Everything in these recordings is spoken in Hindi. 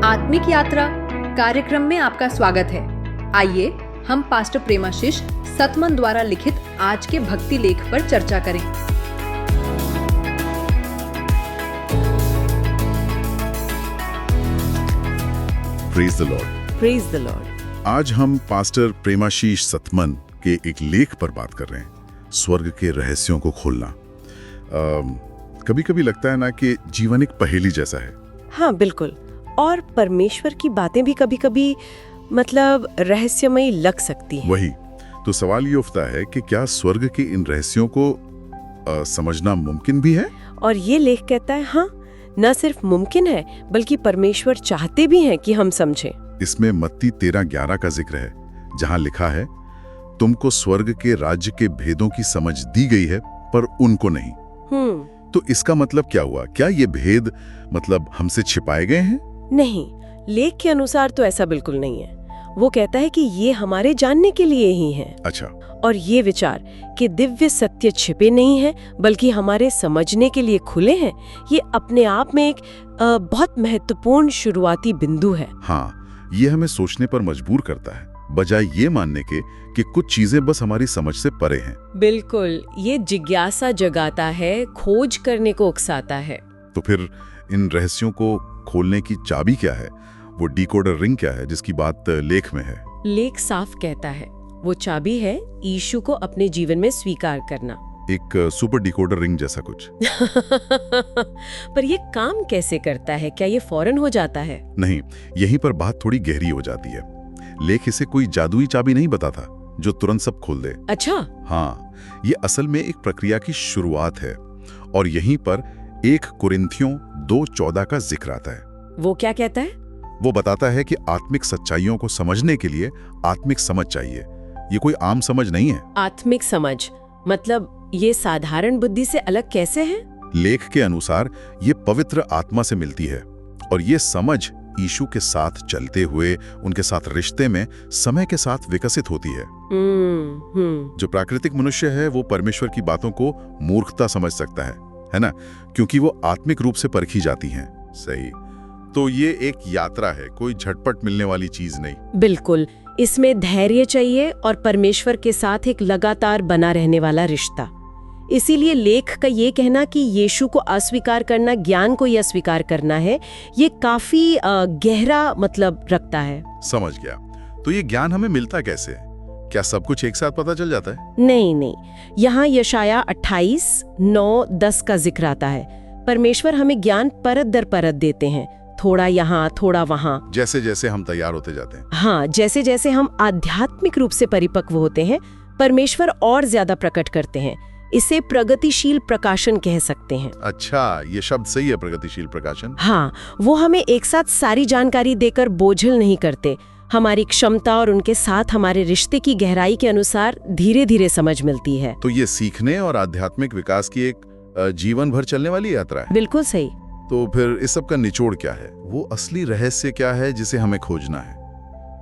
आत्मिक यात्रा कार्यक्रम में आपका स्वागत है। आइए हम पास्टर प्रेमाशीष सतमन द्वारा लिखित आज के भक्ति लेख पर चर्चा करें। Praise the Lord. Praise the Lord. आज हम पास्टर प्रेमाशीष सतमन के एक लेख पर बात कर रहे हैं, स्वर्ग के रहस्यों को खोलना। कभी कभी लगता है ना कि जीवन एक पहेली जैसा है। हाँ बिल्कुल, और परमेश्वर की बातें भी कभी कभी रहस्यमयी लग सकती हैं। वही तो सवाल ये उठता है कि क्या स्वर्ग के इन रहस्यों को समझना मुमकिन भी है? और ये लेख कहता है हाँ, न सिर्फ मुमकिन है बल्कि परमेश्वर चाहते भी हैं कि हम समझें। इसमें मत्ती 13:11 का जिक्र है, जहां लिखा है, तुमको स्वर्ग के राज्य के भेदों की समझ दी गई है पर उनको नहीं। तो इसका मतलब क्या हुआ? क्या ये भेद हमसे छिपाए गए हैं? नहीं, लेख के अनुसार तो ऐसा बिल्कुल नहीं है। वो कहता है कि ये हमारे जानने के लिए ही है। अच्छा। और ये विचार कि दिव्य सत्य छिपे नहीं है बल्कि हमारे समझने के लिए खुले हैं, ये अपने आप में एक बहुत महत्वपूर्ण शुरुआती बिंदु है। हाँ, ये हमें सोचने पर मजबूर करता है, बजाय ये मानने के कि कुछ चीजें बस हमारी समझ से परे हैं। बिल्कुल, ये जिज्ञासा जगाता है, खोज करने को उकसाता है। तो फिर इन रहस्यों को खोलने की चाबी क्या है? वो डिकोडर रिंग क्या है जिसकी बात लेख में है? लेख साफ कहता है वो चाबी है यीशु को अपने जीवन में स्वीकार करना। एक सुपर डिकोडर रिंग जैसा कुछ। पर ये काम कैसे करता है? क्या ये फौरन हो जाता है? नहीं, यहीं पर बात थोड़ी गहरी हो जाती है। लेख इसे कोई जादुई चाबी नहीं बताता जो तुरंत सब खोल दे। अच्छा। हाँ, ये असल में एक प्रक्रिया की शुरुआत है, और यहीं पर 1 कुरिन्थियों 2:14 का जिक्र आता है। वो क्या कहता है? वो बताता है कि आत्मिक सच्चाइयों को समझने के लिए आत्मिक समझ चाहिए। ये कोई आम समझ नहीं है। आत्मिक समझ ये साधारण बुद्धि से अलग कैसे है? लेख के अनुसार ये पवित्र आत्मा से मिलती है, और ये समझ यीशु के साथ चलते हुए उनके साथ रिश्ते में समय के साथ विकसित होती है। जो प्राकृतिक मनुष्य है वो परमेश्वर की बातों को मूर्खता समझ सकता है ना, क्योंकि वो आत्मिक रूप से परखी जाती हैं। सही। तो ये एक यात्रा है, कोई झटपट मिलने वाली चीज नहीं। बिल्कुल, इसमें धैर्य चाहिए और परमेश्वर के साथ एक लगातार बना रहने वाला रिश्ता। इसीलिए लेख का ये कहना कि यीशु को अस्वीकार करना ज्ञान को ही अस्वीकार करना है, ये काफी गहरा रखता है। समझ गया। तो ये ज्ञान हमें मिलता कैसे है? क्या सब कुछ एक साथ पता चल जाता है? नहीं, यहाँ यशाया 28:9-10 का जिक्र आता है। परमेश्वर हमें ज्ञान परत दर परत देते हैं, थोड़ा यहाँ थोड़ा वहाँ, जैसे जैसे हम तैयार होते जाते हैं। हाँ, जैसे जैसे हम आध्यात्मिक रूप से परिपक्व होते हैं, परमेश्वर और ज्यादा प्रकट करते हैं। इसे प्रगतिशील प्रकाशन कह सकते हैं। अच्छा, ये शब्द सही है, प्रगतिशील प्रकाशन। हाँ, वो हमें एक साथ सारी जानकारी देकर बोझिल नहीं करते। हमारी क्षमता और उनके साथ हमारे रिश्ते की गहराई के अनुसार धीरे धीरे समझ मिलती है। तो ये सीखने और आध्यात्मिक विकास की एक जीवन भर चलने वाली यात्रा है। बिल्कुल सही। तो फिर इस सब का निचोड़ क्या है? वो असली रहस्य क्या है जिसे हमें खोजना है?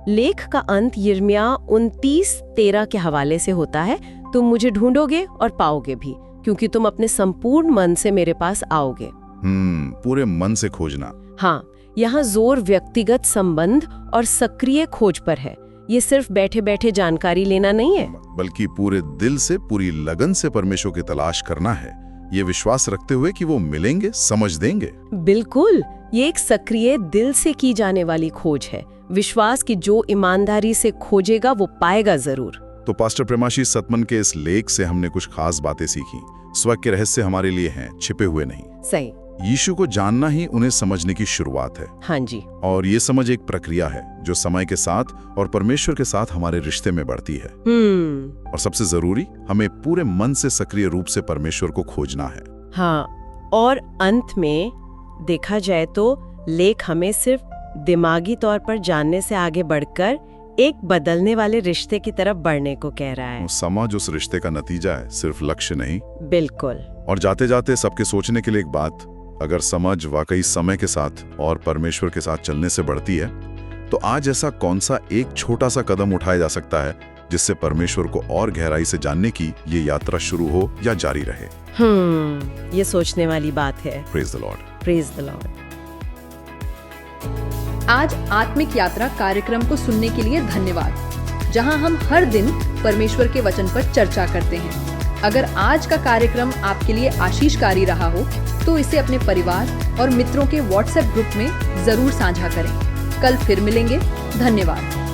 लेख का अंत यिर्मयाह 29:13 के हवाले से होता है, तुम मुझे ढूंढोगे और पाओगे भी, क्योंकि तुम अपने संपूर्ण मन से मेरे पास आओगे। पूरे मन से खोजना। हाँ, यहाँ जोर व्यक्तिगत संबंध और सक्रिय खोज पर है। ये सिर्फ बैठे बैठे जानकारी लेना नहीं है, बल्कि पूरे दिल से, पूरी लगन से परमेश्वर की तलाश करना है, ये विश्वास रखते हुए कि वो मिलेंगे, समझ देंगे। बिल्कुल, ये एक सक्रिय दिल से की जाने वाली खोज है। विश्वास कि जो ईमानदारी से खोजेगा वो पाएगा जरूर। तो पास्टर प्रेमाशीष सतमन के इस लेख से हमने कुछ खास बातें सीखी। स्वर्ग के रहस्य हमारे लिए हैं, छिपे हुए नहीं। सही। यीशु को जानना ही उन्हें समझने की शुरुआत है। हाँ जी। और ये समझ एक प्रक्रिया है जो समय के साथ और परमेश्वर के साथ हमारे रिश्ते में बढ़ती है। और सबसे जरूरी, हमें पूरे मन से सक्रिय रूप से परमेश्वर को खोजना है। हाँ, और अंत में देखा जाए तो लेख हमें सिर्फ दिमागी तौर पर जानने से आगे बढ़कर एक बदलने वाले रिश्ते की तरफ बढ़ने को कह रहा है। समझ उस रिश्ते का नतीजा है, सिर्फ लक्ष्य नहीं। बिल्कुल। और जाते जाते सबके सोचने के लिए एक बात, अगर समझ वाकई समय के साथ और परमेश्वर के साथ चलने से बढ़ती है, तो आज ऐसा कौन सा एक छोटा सा कदम उठाया जा सकता है जिससे परमेश्वर को और गहराई से जानने की ये यात्रा शुरू हो या जारी रहे? ये सोचने वाली बात है। Praise the Lord. Praise the Lord. आज आत्मिक यात्रा कार्यक्रम को सुनने के लिए धन्यवाद, जहां हम हर दिन परमेश्वर के वचन पर चर्चा करते हैं। अगर आज का कार्यक्रम आपके लिए आशीषकारी रहा हो तो इसे अपने परिवार और मित्रों के व्हाट्सएप ग्रुप में जरूर साझा करें। कल फिर मिलेंगे। धन्यवाद।